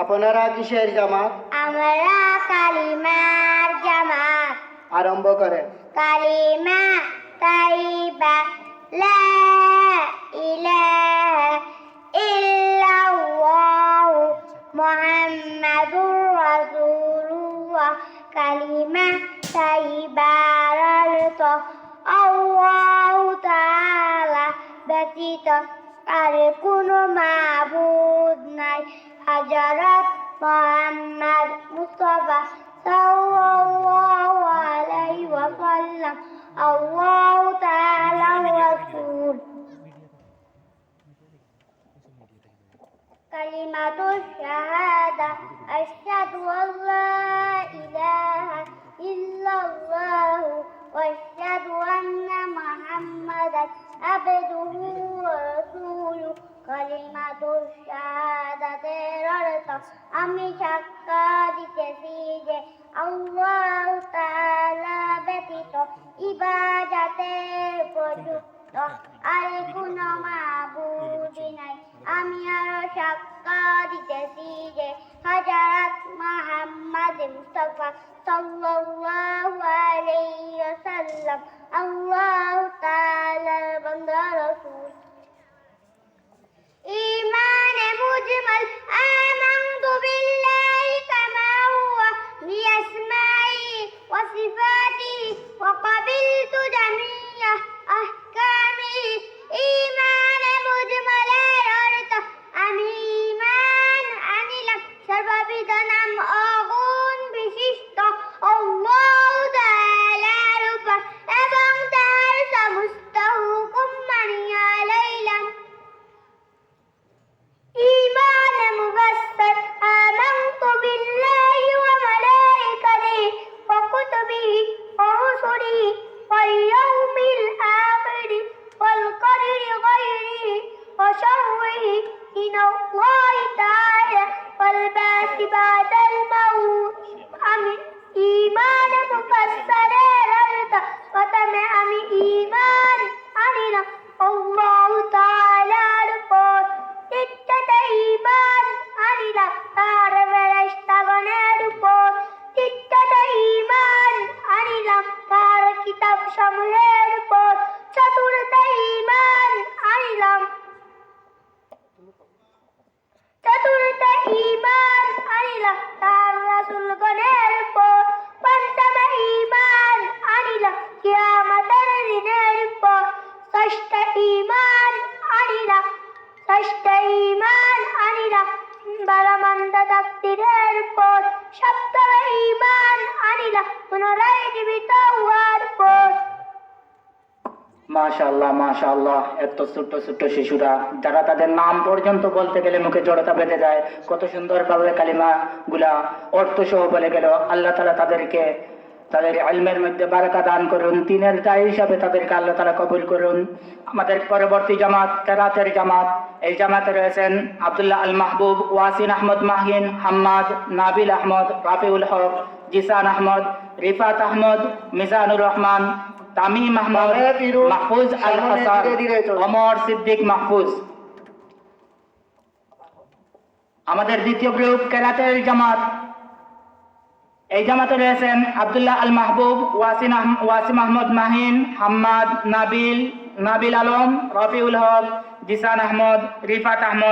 আপনারা কিসের জামাত? আমরা কালিমার জামাত। আরম্ভ করেন। কালিমা তাইবা লা ইলাহা ইল্লাল্লাহ মুহাম্মাদুর রাসূলুল্লাহ। কালিমা তাইবার অর্থ আল্লাহু তাআলা ব্যতীত আর কোনো মাবুদ নাই। হযরত মুহাম্মদ মুস্তাফা সাল্লাল্লাহু আলাইহি ওয়াসাল্লাম আল্লাহু তাআলার রাসূল। কালিমাতুশ শাহাদা আশহাদু আল্লা ইলাহা ইল্লাল্লাহ ওয়া আশহাদু আন্না মুহাম্মাদান আবদুহু ওয়া রাসূলুহু। কালিমাতুশ শাহাদাতের অর্থ আমি সাক্ষ্য দিতেছি যে আল্লাহ তাআলা ব্যতীত ইবাদতের উপযুক্ত আর কোনো মাবুদ নাই। আমি আরো সাক্ষ্য দিতেছি যে হযরত মুহাম্মদ মুস্তাফা সাল্লাল্লাহু আলাইহি ওয়াসাল্লাম আল্লাহু তাআলার বান্দা রাসূল। إيمان مجمل آمنت بالله كما هو بأسمائه وصفاته وقبلت جميع أحكامه। إيمان مجمل অর্থ আমি ঈমান আনিলাম সর্ববিধ নাম অগুণ বিশিষ্ট আল্লাহ তাআলার উপর এবং তার সমস্ত হুকুম মানিয়া লইলাম। إيمان مفسر آمنت بالله وملائكته وكتبه ورسله واليوم الآخر والقدر خيره وشره من الله تعالى والبعث بعد الموت। আমি ঈমান মুফাসসারের অর্থ প্রথমে আমি ঈমান আনিলাম আল্লাহ তাআলার উপর, দ্বিতীয়তে ঈমান আনিলাম তার ফেরেশতাগণের উপর, তৃতীয়তে ঈমান আনিলাম তার কিতাব সমূহের উপর, চতুর্থে ঈমান আনিলাম তার রাসূলগণের উপর, পঞ্চমে ঈমান আনিলাম কিয়ামতের দিনের উপর, ষষ্ঠে ঈমান আনিলাম ভালো মন্দ তাকদীরের উপর, সপ্তমে ঈমান আনিলাম পুনরায় জীবিত হওয়ার উপর। মাশাআল্লাহ মাশাআল্লাহ। এত ছোট্ট ছোট্ট শিশুরা যারা তাদের নাম পর্যন্ত বলতে গেলে মুখে জড়তা বেঁধে যায়, কত সুন্দরভাবে কালিমা গুলা অর্থ সহ বলে গেল। আল্লাহ তাআলা তাদেরকে তাদের ইলমের মধ্যে বারাকা দান করুন, তিনের দায়ী হিসাবে তাদেরকে আল্লাহ তাআলা কবুল করুন। আমাদের পরবর্তী জামাত কেরাতের জামাত। এই জামাতে রয়েছেন আব্দুল্লাহ আল মাহবুব, ওয়াসিন আহমদ মাহিন, হাম্মাদ, নাবিল আহমদ, রাফিউল হক, জিসান আহমদ, রিফাত আহমদ, মিজানুর রহমান, তামিম আহমদ, মাহফুজ আল হাসান, ওমর সিদ্দিক মাহফুজ। আমাদের দ্বিতীয় গ্রুপ কেরাতের জামাত। এই জামাতে রয়েছেন আব্দুল্লাহ আল মাহবুব, ওয়াসিম আহমদ মাহিন, হাম্মাদ, নাবিল আলম, রফিউল হক, জিসান আহমদ, রিফাত আহমদ।